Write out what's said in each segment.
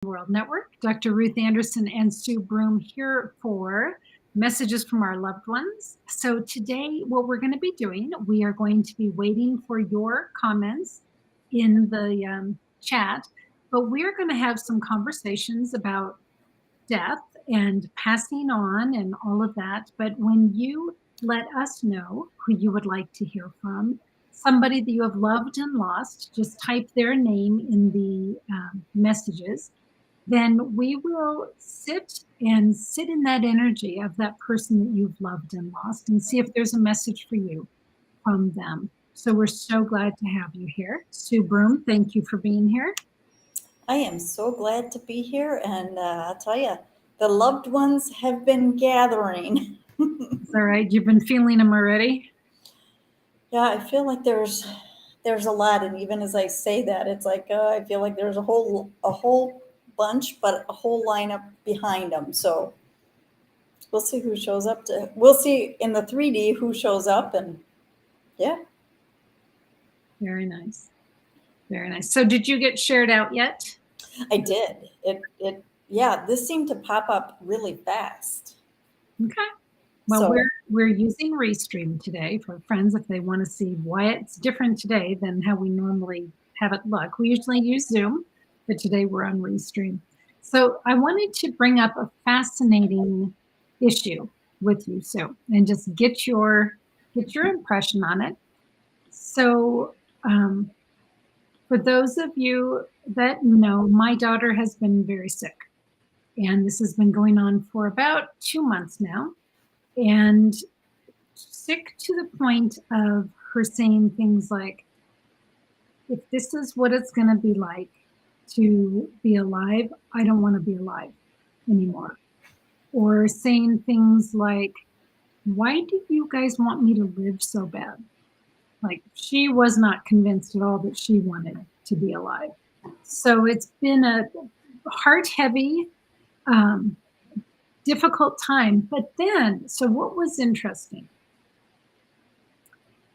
World Network. Dr. Ruth Anderson and Sue Broome here for messages from our loved ones. So today, what we're going to be doing, we are going to be waiting for your comments in the chat, but we're going to have some conversations about death and passing on and all of that. But when you let us know who you would like to hear from, somebody that you have loved and lost, just type their name in the messages, then we will sit in that energy of that person that you've loved and lost and see if there's a message for you from them. So we're so glad to have you here. Sue Broome, thank you for being here. I am so glad to be here, and I'll tell you, the loved ones have been gathering. Is that right? You've been feeling them already? Yeah, I feel like there's a lot, and even as I say that, it's like I feel like there's a whole bunch, but a whole lineup behind them. So we'll see who shows up. We'll see in the 3D who shows up, and yeah. Very nice. Very nice. So did you get shared out yet? I did. Yeah, this seemed to pop up really fast. Okay. Well, So we're using Restream today for friends if they want to see why it's different today than how we normally have it look. We usually use Zoom, but today we're on Restream. So I wanted to bring up a fascinating issue with you, Sue, and just get your impression on it. So for those of you that know, my daughter has been very sick, and this has been going on for about 2 months now. And sick to the point of her saying things like, if this is what it's going to be like to be alive, I don't want to be alive anymore. Or saying things like, why do you guys want me to live so bad? Like, she was not convinced at all that she wanted to be alive. So it's been a heart heavy, difficult time. But then, so what was interesting?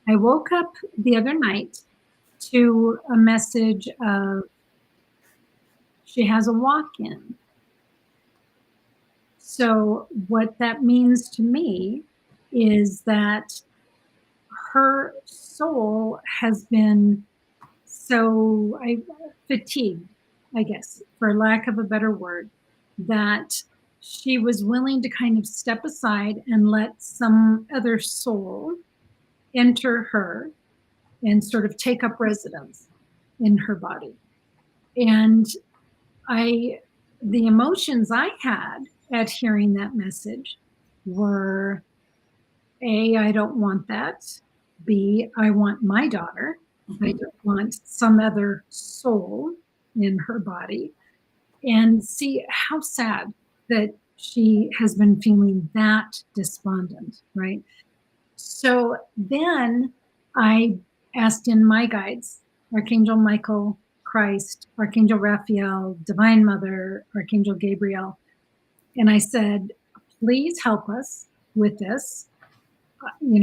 I woke up the other night to a message of she has a walk-in. So what that means to me is that her soul has been so fatigued, I guess, for lack of a better word, that she was willing to kind of step aside and let some other soul enter her and sort of take up residence in her body. And the emotions I had at hearing that message were, A, I don't want that. B, I want my daughter. I don't want some other soul in her body. And C, how sad that she has been feeling that despondent, right? So then I asked in my guides, Archangel Michael, Christ, Archangel Raphael, Divine Mother, Archangel Gabriel, and I said, please help us with this. We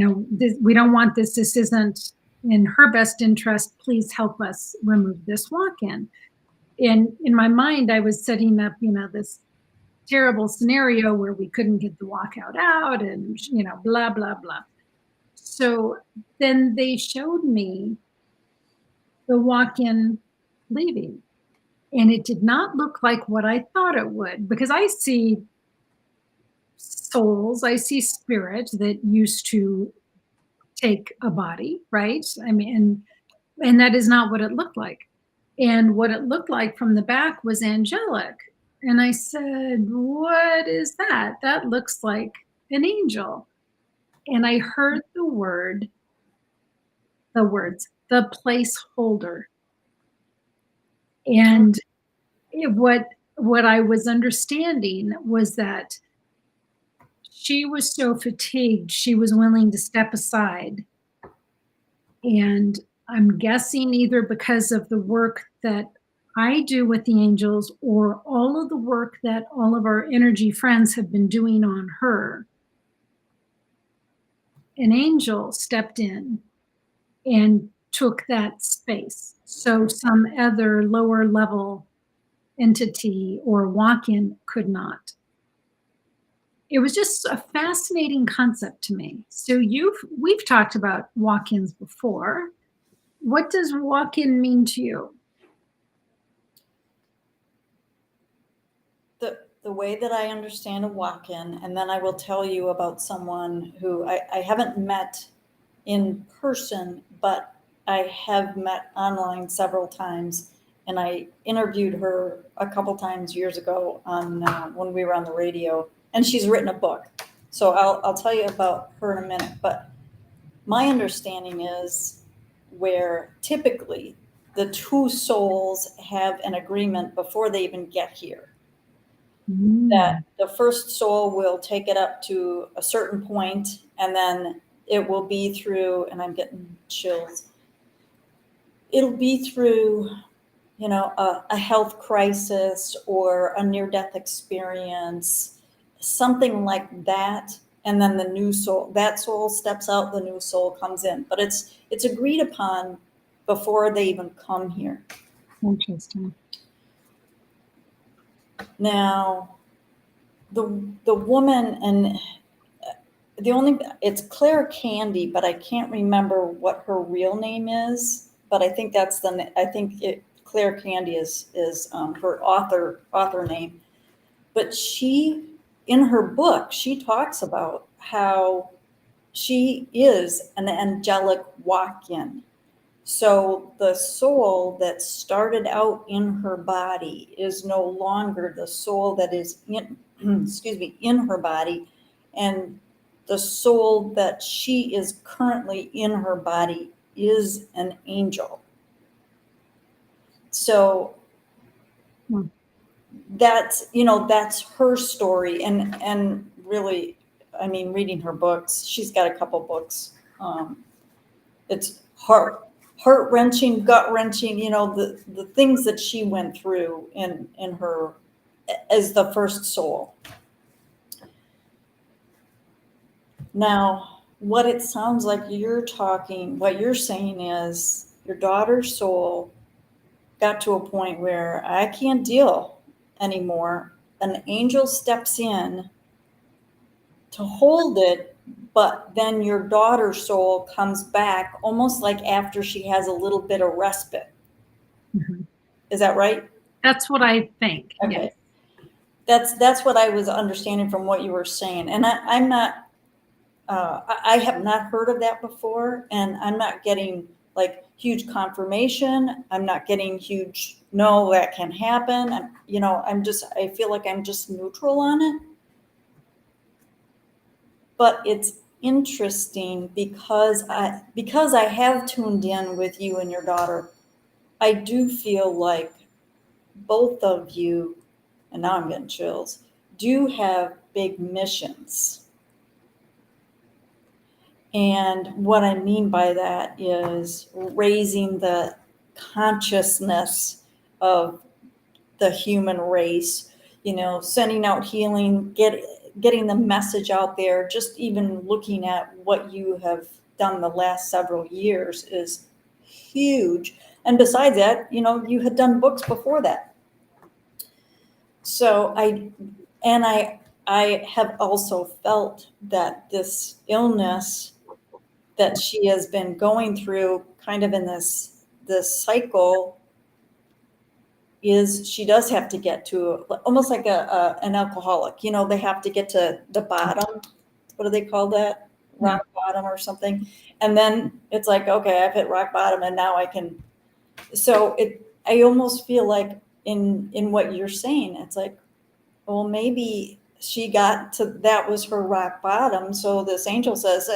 don't want this. This isn't in her best interest. Please help us remove this walk-in. And in my mind, I was setting up, this terrible scenario where we couldn't get the walkout out and, blah, blah, blah. So then they showed me the walk-in leaving, and it did not look like what I thought it would, because I see souls, I see spirit that used to take a body, right? I mean, and that is not what it looked like. And what it looked like from the back was angelic. And I said, what is that? That looks like an angel. And I heard the words, the placeholder. And what I was understanding was that she was so fatigued, she was willing to step aside. And I'm guessing either because of the work that I do with the angels or all of the work that all of our energy friends have been doing on her, an angel stepped in and took that space. So some other lower level entity or walk-in could not. It was just a fascinating concept to me. So we've talked about walk-ins before. What does walk-in mean to you? The way that I understand a walk-in, and then I will tell you about someone who I haven't met in person, but I have met online several times, and I interviewed her a couple times years ago on when we were on the radio, and she's written a book. So I'll tell you about her in a minute. But my understanding is where typically the two souls have an agreement before they even get here, that the first soul will take it up to a certain point, and then it will be through, and I'm getting chills, it'll be through, a health crisis or a near-death experience, something like that. And then the new soul, that soul steps out, the new soul comes in. But it's agreed upon before they even come here. Interesting. Now, the woman, and it's Claire Candy, but I can't remember what her real name is. But I think Claire Candy is her author name. But in her book, she talks about how she is an angelic walk-in. So the soul that started out in her body is no longer the soul that is in, in her body, and the soul that she is currently in her body is an angel. So that's her story, and really, I mean, reading her books, she's got a couple books. It's heart-wrenching, gut-wrenching, the things that she went through in her as the first soul. Now, what it sounds like what you're saying is your daughter's soul got to a point where I can't deal anymore. An angel steps in to hold it, but then your daughter's soul comes back almost like after she has a little bit of respite. Mm-hmm. Is that right? That's what I think. Okay. Yes. That's what I was understanding from what you were saying. And I'm not, I have not heard of that before, and I'm not getting like huge confirmation. I'm not getting huge, no, that can happen. I feel like I'm just neutral on it. But it's interesting because I have tuned in with you and your daughter. I do feel like both of you, and now I'm getting chills, do have big missions. And what I mean by that is raising the consciousness of the human race, sending out healing, getting the message out there. Just even looking at what you have done the last several years is huge. And besides that, you had done books before that. So I have also felt that this illness that she has been going through, kind of in this cycle, is she does have to get to almost like an alcoholic. They have to get to the bottom. What do they call that? Rock bottom or something. And then it's like, okay, I've hit rock bottom, and now I can. So I almost feel like in what you're saying, it's like, well, maybe she got to, that was her rock bottom. So this angel says,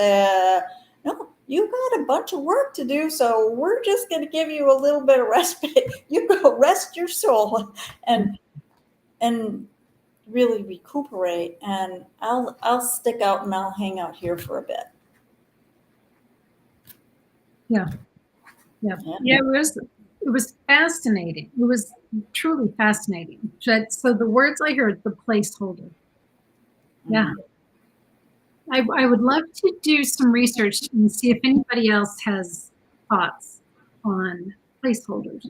no, you got a bunch of work to do. So we're just going to give you a little bit of respite. You go rest your soul and really recuperate. And I'll stick out and I'll hang out here for a bit. Yeah. It was fascinating. It was truly fascinating. So the words I heard, the placeholder. Yeah. I would love to do some research and see if anybody else has thoughts on placeholders.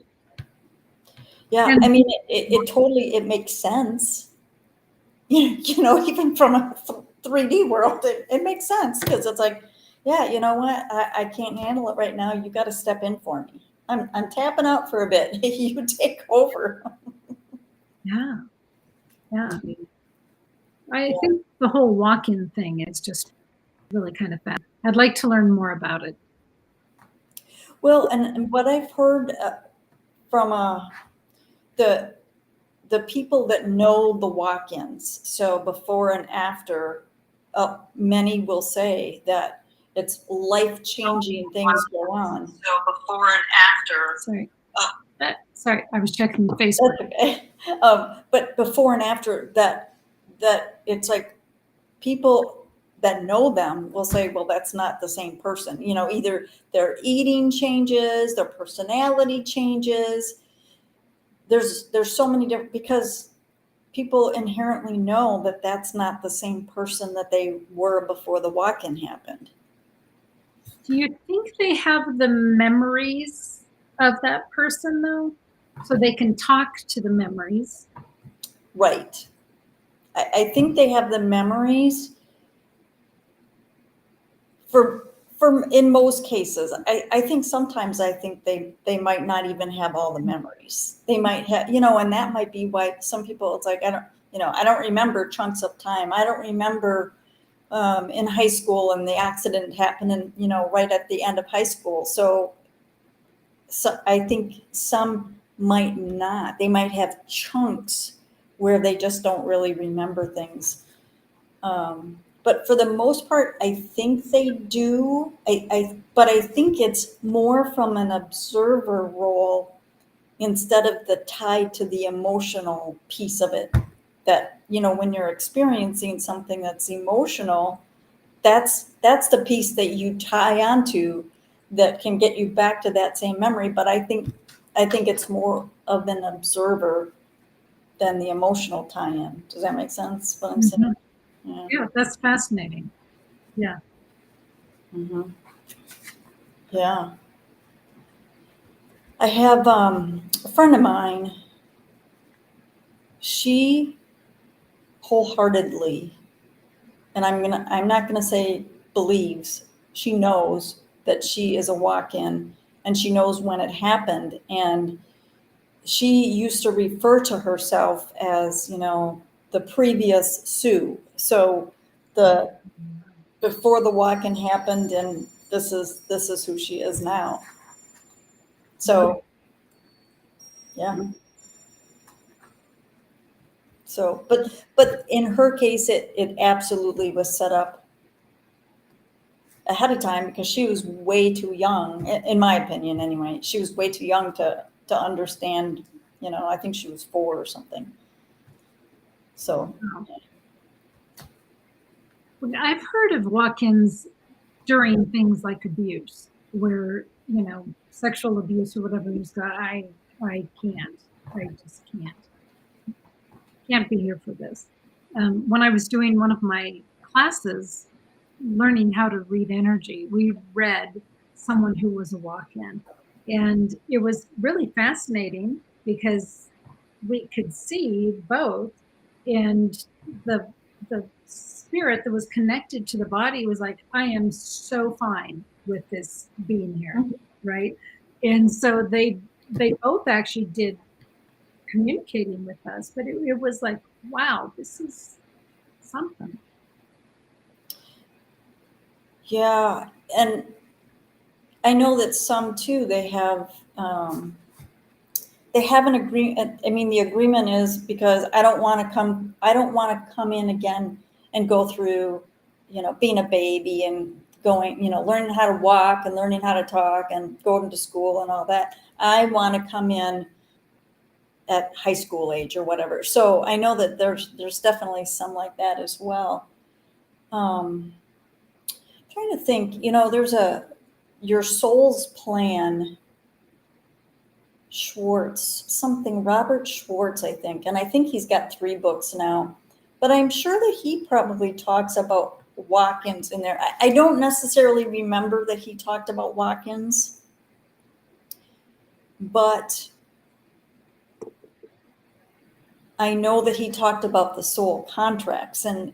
Yeah, And I mean, it totally, it makes sense. You know, even from a 3D world, it makes sense because it's like, yeah, you know what? I can't handle it right now. You got to step in for me. I'm tapping out for a bit. You take over. yeah, yeah. I Yeah. think the whole walk-in thing is just really kind of fun. I'd like to learn more about it. Well, and what I've heard from the the people that know the walk-ins, so before and after, many will say that it's life-changing things go on. So before and after. Sorry. Uh, Sorry, I was checking Facebook. That's okay. But before and after that it's like people that know them will say, well, that's not the same person. You know, either their eating changes, their personality changes. There's so many different, because people inherently know that that's not the same person that they were before the walk-in happened. Do you think they have the memories of that person though? So they can talk to the memories? Right. I think they have the memories for in most cases. I think sometimes I think they might not even have all the memories. They might have, you know, and that might be why some people, it's like, I don't remember chunks of time. I don't remember in high school and the accident happened and, you know, right at the end of high school. So I think some might not. They might have chunks where they just don't really remember things. But for the most part, I think they do. But I think it's more from an observer role instead of the tied to the emotional piece of it. That, you know, when you're experiencing something that's emotional, that's the piece that you tie onto that can get you back to that same memory. But I think it's more of an observer than the emotional tie-in. Does that make sense? What I'm saying? Mhm. Yeah. Yeah, that's fascinating. Yeah. Hmm. Yeah. I have a friend of mine. She wholeheartedly, and I'm not gonna say believes. She knows that she is a walk-in, and she knows when it happened. And she used to refer to herself as, you know, the previous Sue. So the before the walk-in happened, and this is who she is now. So yeah. So, but in her case, it absolutely was set up ahead of time because she was way too young, in my opinion, anyway. She was way too young to understand. You know, I think she was 4 or something. So, Wow. Well, I've heard of walk-ins during things like abuse, where, you know, sexual abuse or whatever. You go, I can't. I just can't be here for this. When I was doing one of my classes, learning how to read energy, we read someone who was a walk-in, and it was really fascinating because we could see both, and the spirit that was connected to the body was like, I am so fine with this being here, right? And so they both actually did communicating with us, but it was like, wow, this is something. yeah, and I know that some too, they have an agreement. I mean, the agreement is because I don't want to come in again and go through, you know, being a baby and going, you know, learning how to walk and learning how to talk and going to school and all that. I want to come in at high school age or whatever. So I know that there's definitely some like that as well. Um, Trying to think, you know, there's your soul's plan, Schwartz, something, Robert Schwartz, I think. And I think he's got 3 books now. But I'm sure that he probably talks about walk-ins in there. I don't necessarily remember that he talked about walk-ins, but I know that he talked about the soul contracts, and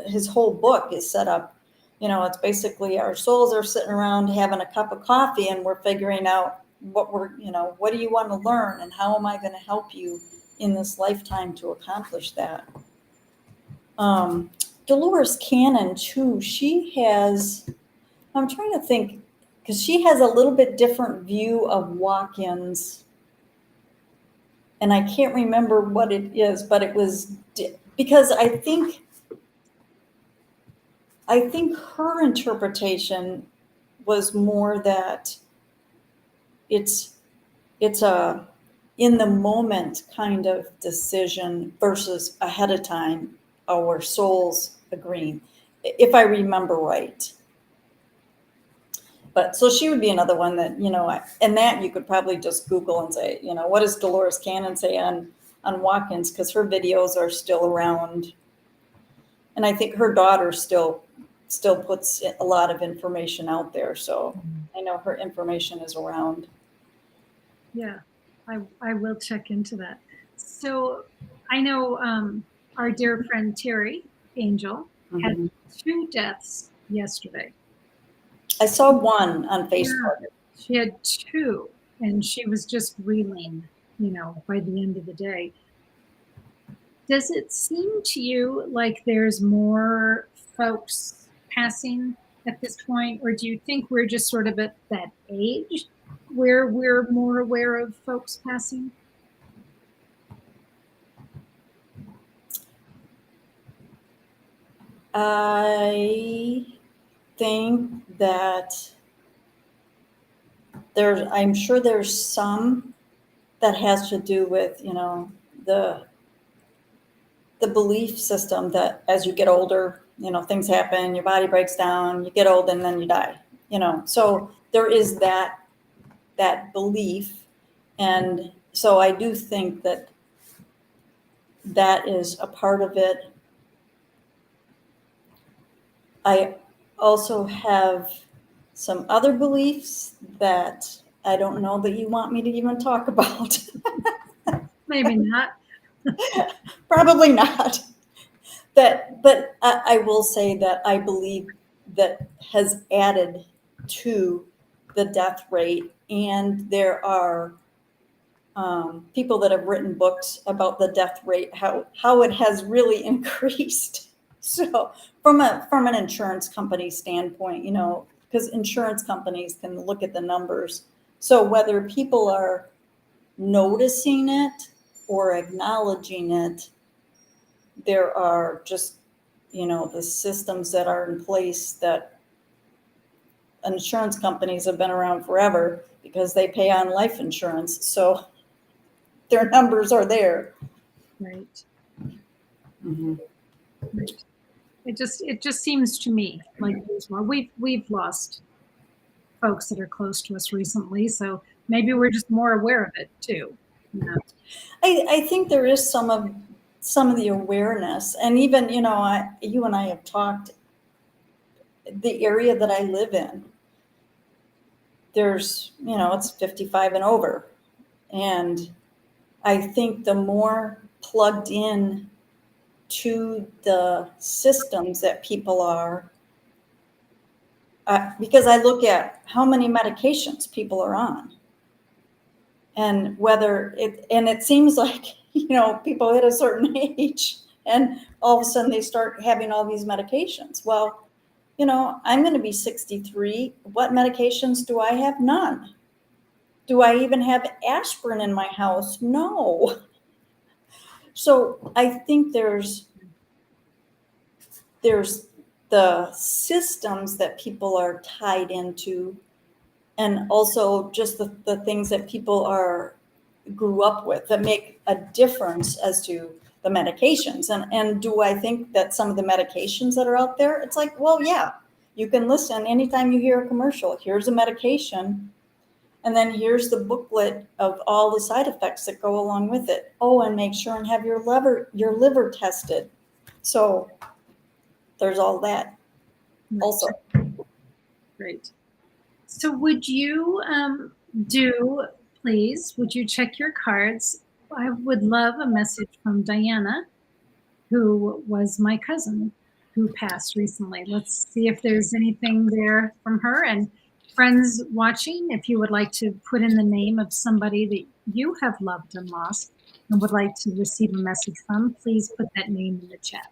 his whole book is set up, it's basically our souls are sitting around having a cup of coffee and we're figuring out what do you want to learn and how am I going to help you in this lifetime to accomplish that. Dolores Cannon too, I'm trying to think, because she has a little bit different view of walk-ins, and I can't remember what it is, but it was because I think her interpretation was more that it's a in the moment kind of decision versus ahead of time our souls agreeing, if I remember right. But so she would be another one that, and that you could probably just Google and say, what does Dolores Cannon say on walk-ins? Because her videos are still around. And I think her daughter still puts a lot of information out there. So I know her information is around. Yeah, I will check into that. So I know our dear friend Terry Angel had 2 deaths yesterday. I saw one on Facebook. Yeah, she had 2, and she was just reeling, by the end of the day. Does it seem to you like there's more folks passing at this point, or do you think we're just sort of at that age where we're more aware of folks passing? I think that I'm sure there's some that has to do with, the belief system that as you get older, things happen, your body breaks down, you get old and then you die, so there is that belief. And so I do think that is a part of it. I also have some other beliefs that I don't know that you want me to even talk about. Maybe not. Probably not. But I will say that I believe that has added to the death rate, and there are people that have written books about the death rate, how it has really increased. So from an insurance company standpoint, because insurance companies can look at the numbers. So whether people are noticing it or acknowledging it, there are just, the systems that are in place that insurance companies have been around forever because they pay on life insurance. So their numbers are there. Right. Mm-hmm. Right. It just seems to me like there's more. We've lost folks that are close to us recently, so maybe we're just more aware of it too. I think there is some of the awareness, and even, you and I have talked, the area that I live in, there's, it's 55 and over. And I think the more plugged in to the systems that people are, because I look at how many medications people are on, and it seems like, people hit a certain age and all of a sudden they start having all these medications. Well, I'm going to be 63. What medications do I have? None. Do I even have aspirin in my house? No. So I think there's the systems that people are tied into, and also just the things that people grew up with that make a difference as to the medications. And do I think that some of the medications that are out there, it's like, well, yeah, you can listen anytime you hear a commercial. Here's a medication, and then here's the booklet of all the side effects that go along with it. Oh, and make sure and have your liver tested. So there's all that also. Great. So would you would you check your cards I would love a message from Diana, who was my cousin who passed recently. Let's see if there's anything there from her. And friends watching, if you would like to put in the name of somebody that you have loved and lost and would like to receive a message from, please put that name in the chat.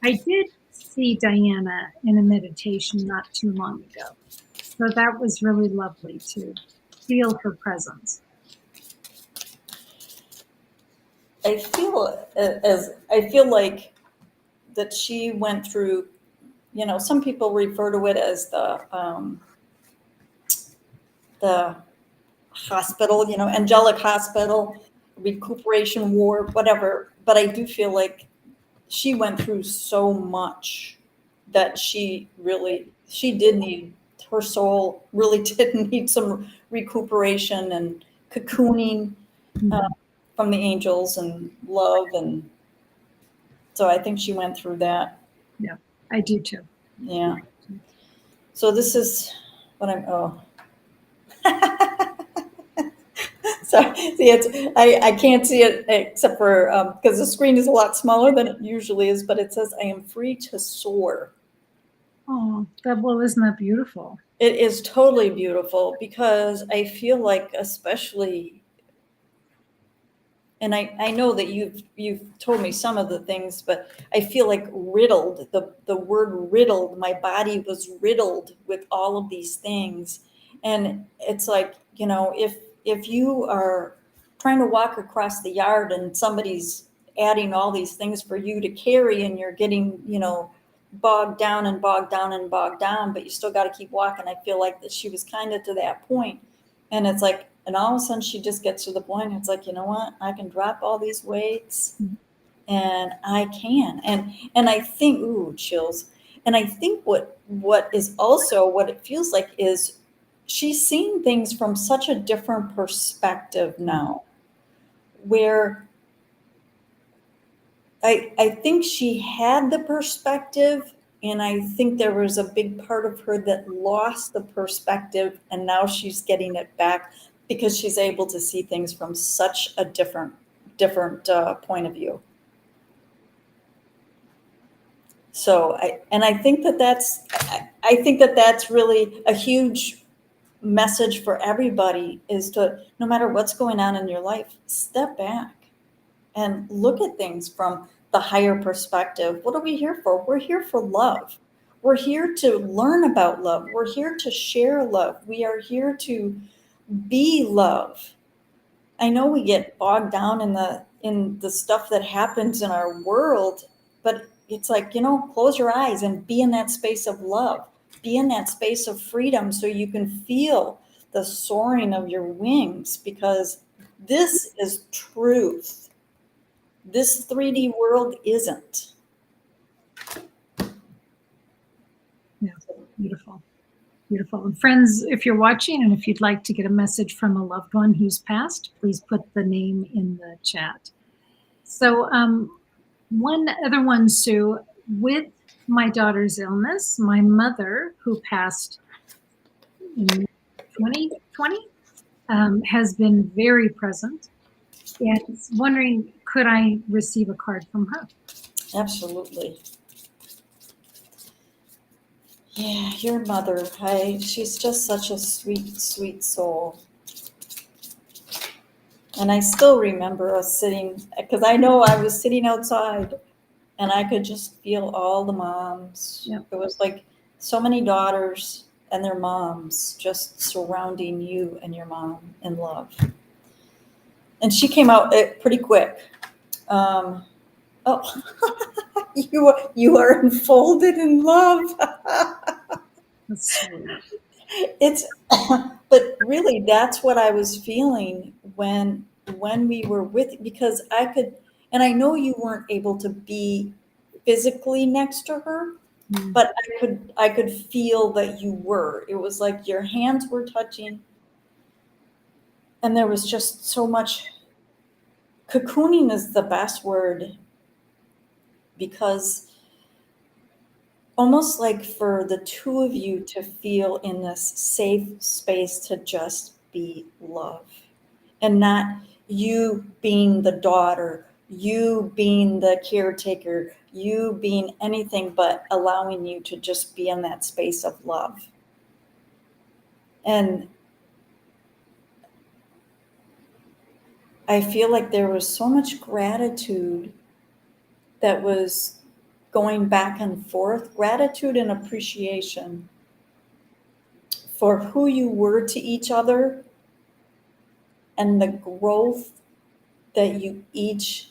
I did see Diana in a meditation not too long ago. So that was really lovely to feel her presence. I feel like that she went through, some people refer to it as the hospital, angelic hospital, recuperation ward, whatever. But I do feel like she went through so much that she did need, her soul really did need some recuperation and cocooning from the angels and love. And so I think she went through that. Yeah, I do too. Yeah. So this is what so see, I can't see it except for because the screen is a lot smaller than it usually is, but it says I am free to soar. Oh, isn't that beautiful? It is totally beautiful because I feel like, especially, and I know that you've told me some of the things, but I feel like riddled, the word riddled, my body was riddled with all of these things. And it's like, if you are trying to walk across the yard and somebody's adding all these things for you to carry, and you're getting, bogged down and bogged down and bogged down, but you still got to keep walking. I feel like that she was kind of to that point. And it's like, and all of a sudden she just gets to the point, it's like, you know what, I can drop all these weights, and I can. And I think, ooh, chills. And I think what is also what it feels like is she's seeing things from such a different perspective now, where I think she had the perspective, and I think there was a big part of her that lost the perspective, and now she's getting it back because she's able to see things from such a different point of view. So I think that's really a huge message for everybody, is to, no matter what's going on in your life, step back and look at things from the higher perspective. What are we here for? We're here for love. We're here to learn about love. We're here to share love. We are here to be love. I know we get bogged down in the stuff that happens in our world, but it's like, close your eyes and be in that space of love. Be in that space of freedom so you can feel the soaring of your wings, because this is truth. This 3D world isn't. Yeah, beautiful. Beautiful. And friends, if you're watching and if you'd like to get a message from a loved one who's passed, please put the name in the chat. So one other one, Sue, with my daughter's illness, my mother, who passed in 2020, has been very present. And wondering, could I receive a card from her? Absolutely. Yeah, your mother, she's just such a sweet, sweet soul. And I still remember us sitting, because I know I was sitting outside and I could just feel all the moms. Yep. It was like so many daughters and their moms just surrounding you and your mom in love. And she came out pretty quick. Oh, you are enfolded in love. That's sweet. But really, that's what I was feeling when we were with, because I could, and I know you weren't able to be physically next to her, but I could feel that you were. It was like your hands were touching, and there was just so much. Cocooning is the best word, because almost like for the two of you to feel in this safe space to just be love, and not you being the daughter, you being the caretaker, you being anything but allowing you to just be in that space of love. And I feel like there was so much gratitude that was going back and forth, gratitude and appreciation for who you were to each other and the growth that you each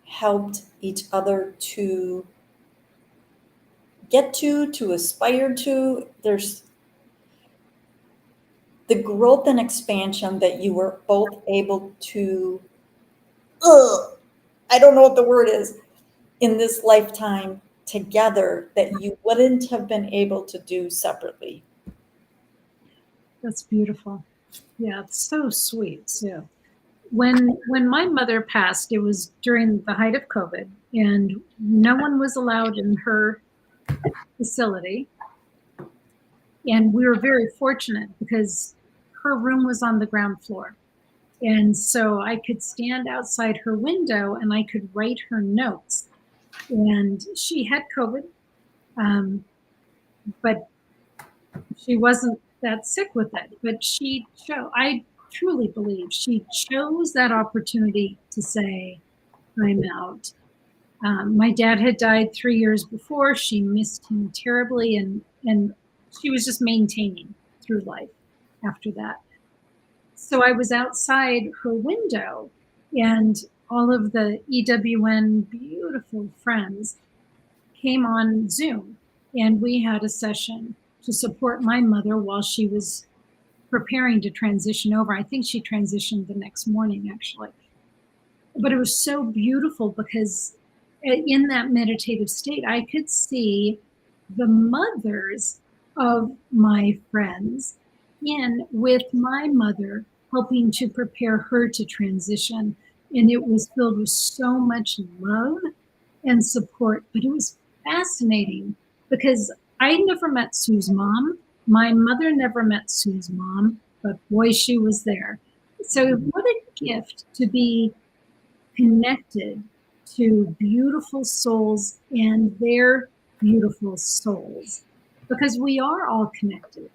helped each other to get to aspire to. There's the growth and expansion that you were both able to, I don't know what the word is, in this lifetime together that you wouldn't have been able to do separately. That's beautiful. Yeah, it's so sweet, Sue. When my mother passed, it was during the height of COVID, and no one was allowed in her facility. And we were very fortunate because her room was on the ground floor. And so I could stand outside her window and I could write her notes. And she had COVID, but she wasn't that sick with it. But I truly believe she chose that opportunity to say, I'm out. My dad had died 3 years before. She missed him terribly, and she was just maintaining through life after that. So I was outside her window, and all of the EWN beautiful friends came on Zoom, and we had a session to support my mother while she was preparing to transition over. I think she transitioned the next morning, actually. But it was so beautiful because in that meditative state, I could see the mothers of my friends in with my mother, helping to prepare her to transition. And it was filled with so much love and support. But it was fascinating because I never met Sue's mom. My mother never met Sue's mom, but boy, she was there. So what a gift to be connected to beautiful souls and their beautiful souls, because we are all connected.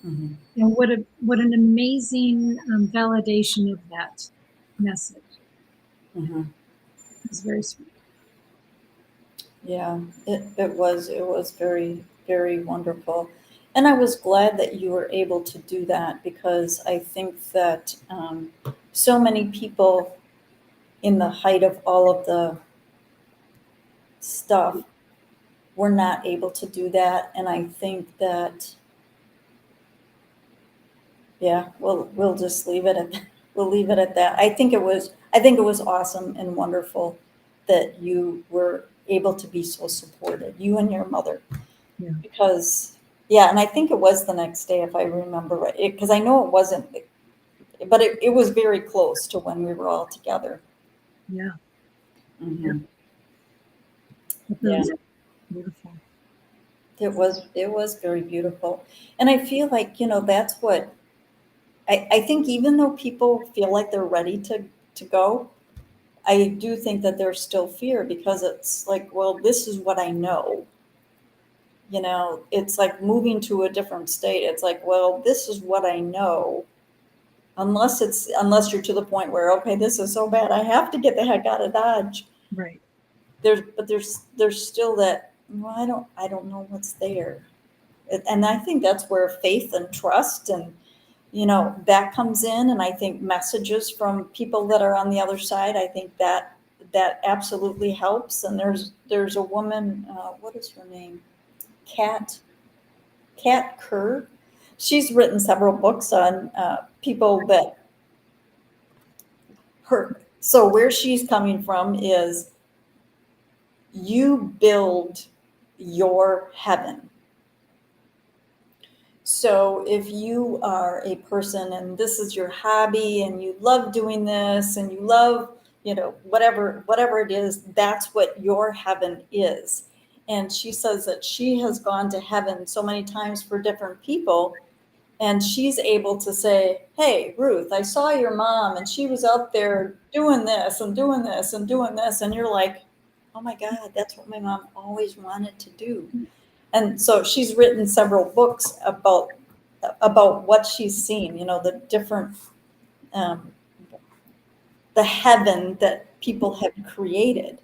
Mm-hmm. And what an amazing validation of that message. Mm-hmm. It's very sweet. Yeah, it was very, very wonderful. And I was glad that you were able to do that, because I think that so many people in the height of all of the stuff were not able to do that. And I think that, yeah, we'll just leave it at we'll leave it at that. I think it was awesome and wonderful that you were able to be so supported, you and your mother. Yeah. Because, yeah, and I think it was the next day, if I remember right, because I know it wasn't, but it was very close to when we were all together. Yeah. Mm-hmm. That Yeah. was beautiful. It was very beautiful. And I feel like, that's what I think, even though people feel like they're ready to go, I do think that there's still fear, because it's like, well, this is what I know. It's like moving to a different state. It's like, well, this is what I know. Unless you're to the point where, okay, this is so bad, I have to get the heck out of Dodge. Right. There's still that, well, I don't know what's there. And I think that's where faith and trust and that comes in. And I think messages from people that are on the other side, I think that absolutely helps. And there's a woman, what is her name? Kat Kerr. She's written several books on people that her. So where she's coming from is, you build your heaven. So if you are a person and this is your hobby and you love doing this and you love, whatever it is, that's what your heaven is. And she says that she has gone to heaven so many times for different people. And she's able to say, hey, Ruth, I saw your mom and she was out there doing this and doing this and doing this. And you're like, oh my God, that's what my mom always wanted to do. And so she's written several books about what she's seen, the different, the heaven that people have created.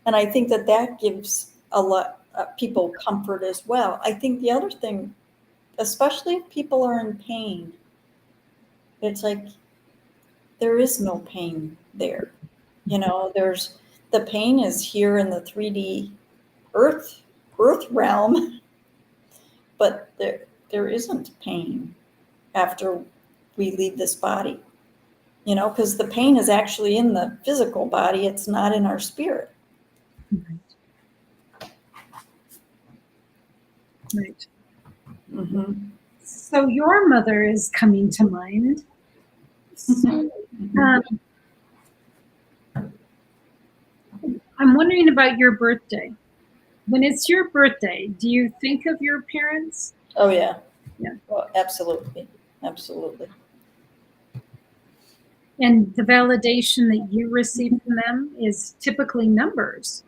And I think that gives a lot people comfort as well. I think the other thing, especially if people are in pain, it's like there is no pain there. There's the pain is here in the 3D earth realm, but there isn't pain after we leave this body. Because the pain is actually in the physical body, it's not in our spirit. Right. Mm-hmm. So your mother is coming to mind. So, I'm wondering about your birthday. When it's your birthday, do you think of your parents? Oh, yeah. Yeah. Well, absolutely. Absolutely. And the validation that you receive from them is typically numbers,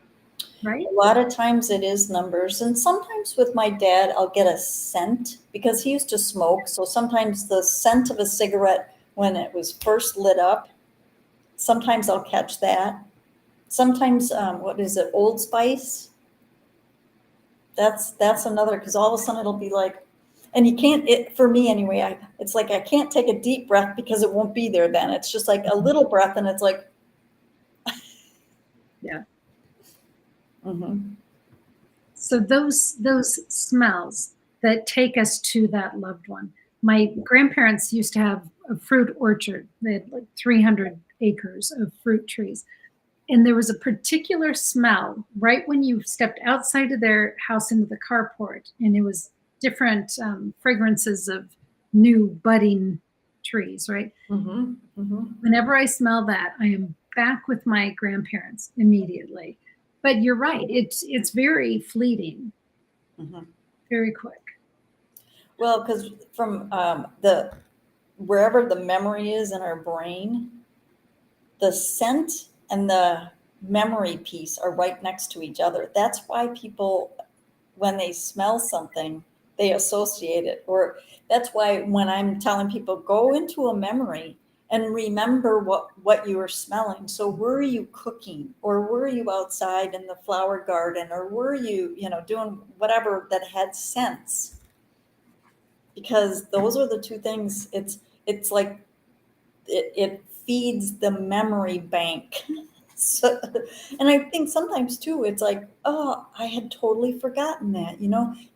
right? A lot of times it is numbers. And sometimes with my dad, I'll get a scent because he used to smoke. So sometimes the scent of a cigarette when it was first lit up, sometimes I'll catch that. Sometimes, what is it, Old Spice? That's another, because all of a sudden it'll be like, and you can't, for me anyway, it's like I can't take a deep breath because it won't be there then. It's just like a little breath and it's like, yeah. Mm-hmm. So those smells that take us to that loved one. My grandparents used to have a fruit orchard. They had like 300 acres of fruit trees. And there was a particular smell right when you stepped outside of their house into the carport, and it was different fragrances of new budding trees, right? Mm-hmm. Mm-hmm. Whenever I smell that, I am back with my grandparents immediately. But you're right, it's very fleeting, Mm-hmm. very quick. Well, because from the wherever the memory is in our brain, the scent and the memory piece are right next to each other. That's why people, when they smell something, they associate it. Or that's why when I'm telling people, go into a memory and remember what you were smelling. So were you cooking, or were you outside in the flower garden, or were you, doing whatever that had sense? Because those are the two things. It's like it feeds the memory bank. So, and I think sometimes too, it's like, oh, I had totally forgotten that,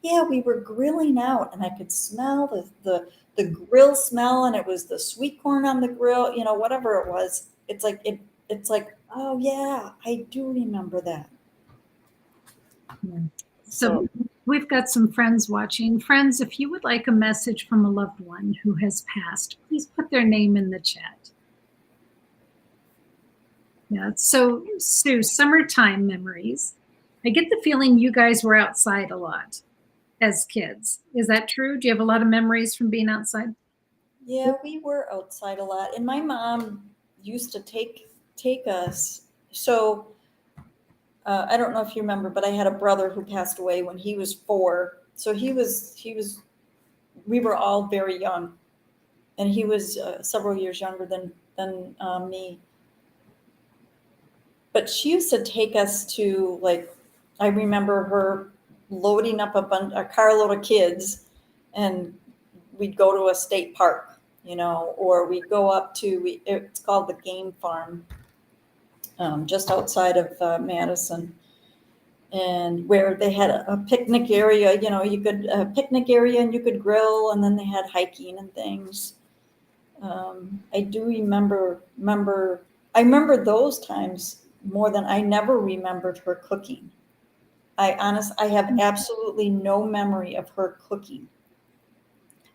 yeah, we were grilling out and I could smell the grill smell, and it was the sweet corn on the grill, whatever it was. It's like, oh yeah, I do remember that. Yeah. So we've got some friends watching. Friends, if you would like a message from a loved one who has passed, please put their name in the chat. Yeah. So, Sue, summertime memories. I get the feeling you guys were outside a lot as kids. Is that true? Do you have a lot of memories from being outside? Yeah, we were outside a lot, and my mom used to take us. So I don't know if you remember, but I had a brother who passed away when he was 4. So he was. We were all very young, and he was several years younger than me. But she used to take us to, like, I remember her loading up a carload of kids, and we'd go to a state park, or we'd go up to, it's called the Game Farm, just outside of Madison, and where they had a picnic area, you could picnic area and you could grill, and then they had hiking and things. I do I remember those times more than I never remembered her cooking. I have absolutely no memory of her cooking.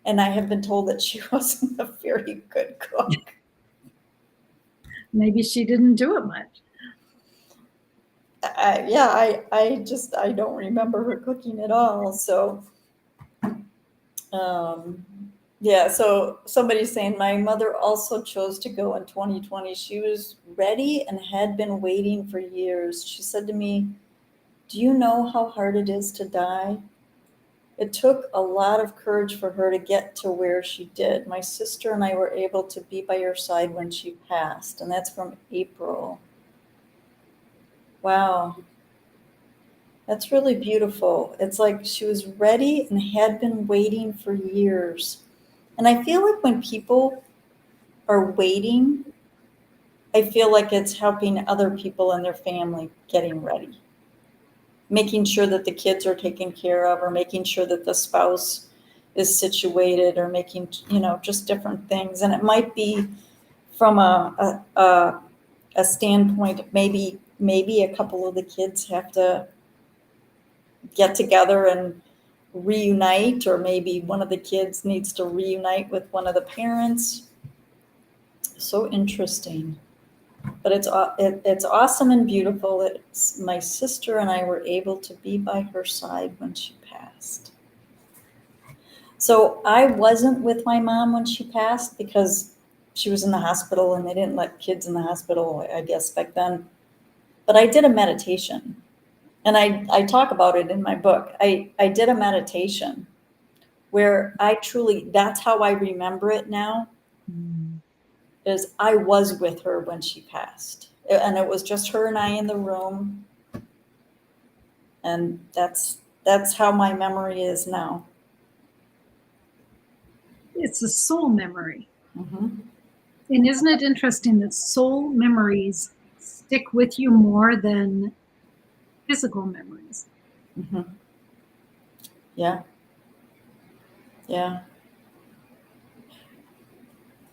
And I have been told that she wasn't a very good cook. Maybe she didn't do it much. I don't remember her cooking at all. So, um, yeah, so somebody's saying my mother also chose to go in 2020. She was ready and had been waiting for years. She said to me, "Do you know how hard it is to die? It took a lot of courage for her to get to where she did. My sister and I were able to be by her side when she passed." And that's from April. Wow, that's really beautiful. It's like she was ready and had been waiting for years. And I feel like when people are waiting, I feel like it's helping other people in their family getting ready, making sure that the kids are taken care of, or making sure that the spouse is situated, or making, just different things. And it might be from a standpoint, maybe a couple of the kids have to get together and reunite, or maybe one of the kids needs to reunite with one of the parents. So interesting. But it's awesome and beautiful. It's my sister and I were able to be by her side when she passed. So I wasn't with my mom when she passed because she was in the hospital and they didn't let kids in the hospital, I guess, back then. But I did a meditation, and I talk about it in my book. I did a meditation where that's how I remember it now, is I was with her when she passed. And it was just her and I in the room. And that's how my memory is now. It's a soul memory. Mm-hmm. And isn't it interesting that soul memories stick with you more than physical memories? Mm-hmm. Yeah. Yeah.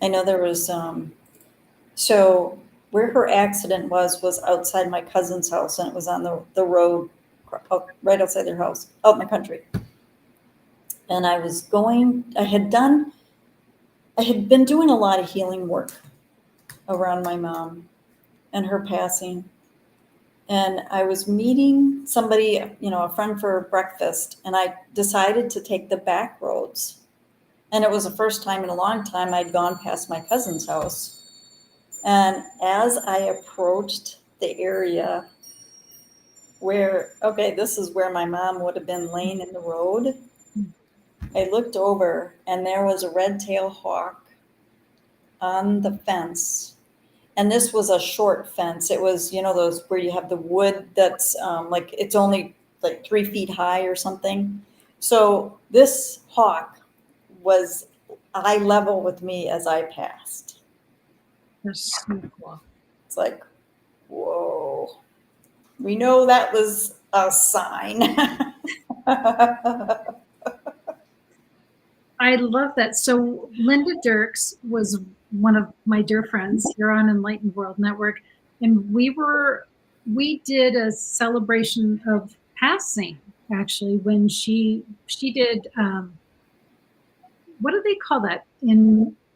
I know there was, so where her accident was outside my cousin's house, and it was on the road right outside their house, out in the country. And I had been doing a lot of healing work around my mom and her passing. And I was meeting somebody, a friend, for breakfast, and I decided to take the back roads. And it was the first time in a long time I'd gone past my cousin's house. And as I approached the area this is where my mom would have been laying in the road, I looked over and there was a red-tailed hawk on the fence. And this was a short fence. It was, those where you have the wood that's like it's only like 3 feet high or something. So this hawk was eye level with me as I passed. That's so cool. It's like, whoa. We know that was a sign. I love that. So Linda Dirks was one of my dear friends here on Enlightened World Network, and we did a celebration of passing, actually, when she did what do they call that?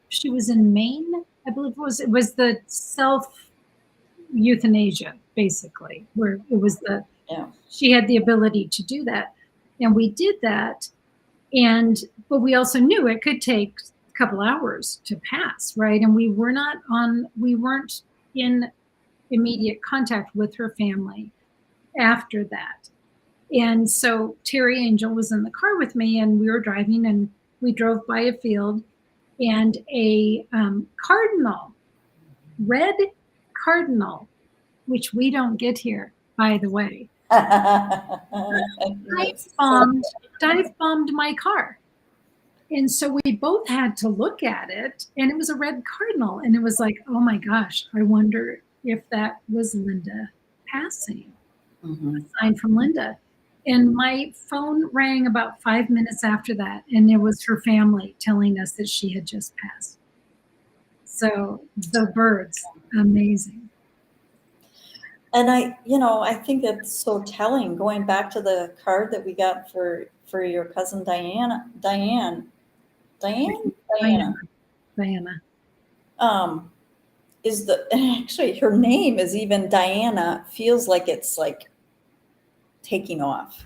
She was in Maine, I believe it was the self euthanasia, basically, where it was Yeah. she had the ability to do that, and we did that. But we also knew it could take a couple hours to pass, right? And we weren't in immediate contact with her family after that. And so Terry Angel was in the car with me, and we were driving, and we drove by a field, and a cardinal, red cardinal, which we don't get here, by the way, dive bombed my car. And so we both had to look at it, and it was a red cardinal. And it was like, oh my gosh, I wonder if that was Linda passing, a sign from Linda. And my phone rang about 5 minutes after that, and it was her family telling us that she had just passed. So the birds, amazing. And I think that's so telling. Going back to the card that we got for your cousin Diana. Is and actually her name is even Diana, feels like it's like taking off.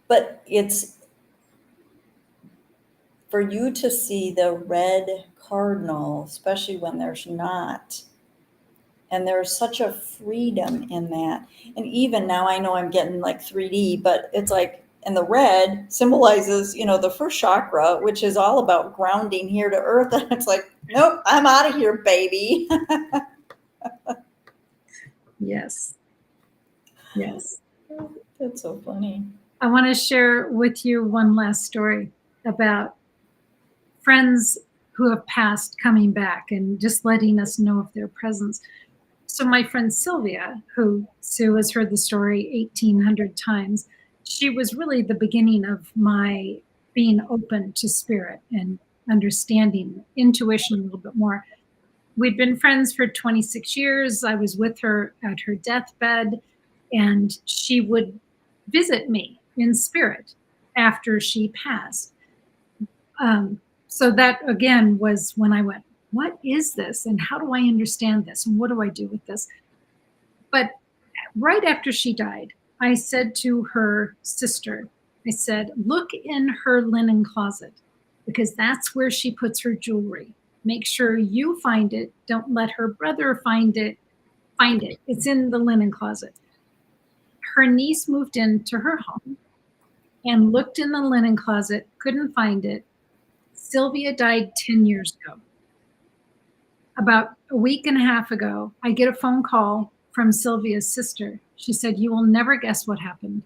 But it's for you to see the red cardinal, especially when there's not. And there's such a freedom in that. And even now, I know I'm getting like 3D, but it's like, and the red symbolizes, the first chakra, which is all about grounding here to earth. And it's like, nope, I'm out of here, baby. Yes. Yes. That's so funny. I want to share with you one last story about friends who have passed coming back and just letting us know of their presence. So my friend Sylvia, who Sue has heard the story 1,800 times, she was really the beginning of my being open to spirit and understanding intuition a little bit more. We'd been friends for 26 years. I was with her at her deathbed, and she would visit me in spirit after she passed. So that again was when I went, what is this? And how do I understand this? And what do I do with this? But right after she died, I said to her sister, I said, look in her linen closet, because that's where she puts her jewelry. Make sure you find it. Don't let her brother find it. Find it. It's in the linen closet. Her niece moved into her home and looked in the linen closet, couldn't find it. Sylvia died 10 years ago. About a week and a half ago, I get a phone call from Sylvia's sister. She said, you will never guess what happened.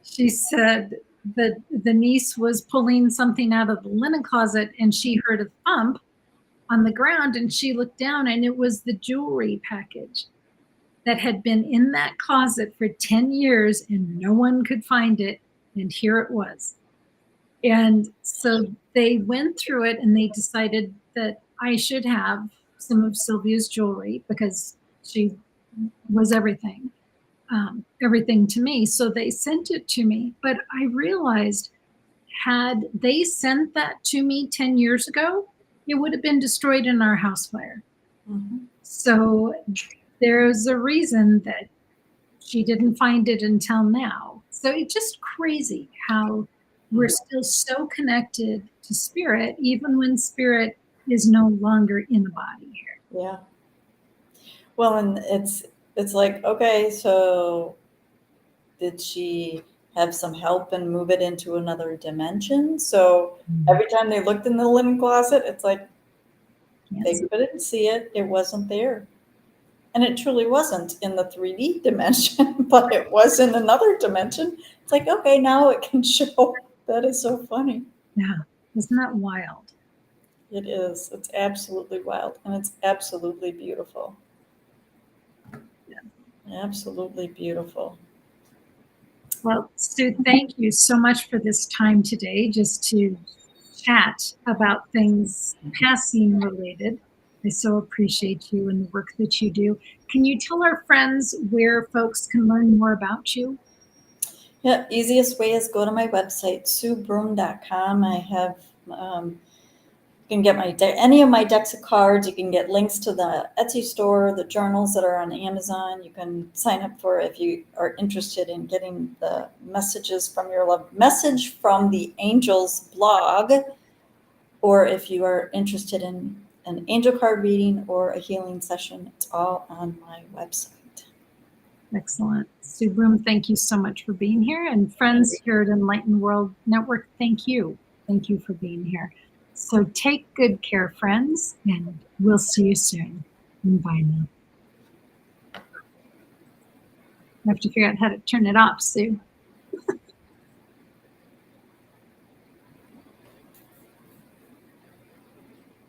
She said that the niece was pulling something out of the linen closet and she heard a thump on the ground, and she looked down, and it was the jewelry package that had been in that closet for 10 years and no one could find it. And here it was. And so they went through it and they decided that I should have some of Sylvia's jewelry because she was everything to me. So they sent it to me. But I realized, had they sent that to me 10 years ago, it would have been destroyed in our house fire. Mm-hmm. So there's a reason that she didn't find it until now. So it's just crazy how we're still so connected to spirit, even when spirit is no longer in the body here. Yeah. Well, and it's like, okay, so did she have some help and move it into another dimension? So every time they looked in the linen closet, it's like they couldn't see it. It wasn't there. And it truly wasn't in the 3D dimension, but it was in another dimension. It's like, okay, now it can show. That is so funny. Yeah. Isn't that wild? It is. It's absolutely wild. And it's absolutely beautiful. Yeah. Absolutely beautiful. Well, Sue, thank you so much for this time today, just to chat about things passing related. I so appreciate you and the work that you do. Can you tell our friends where folks can learn more about you? Yeah, easiest way is go to my website, SueBroome.com. I have, you can get any of my decks of cards. You can get links to the Etsy store, the journals that are on Amazon. You can sign up for if you are interested in getting the messages from your love, message from the angels blog, or if you are interested in an angel card reading or a healing session. It's all on my website. Excellent. Sue Broome, thank you so much for being here. And friends here at Enlightened World Network, thank you. Thank you for being here. So take good care, friends, and we'll see you soon. And bye now. I have to figure out how to turn it off, Sue.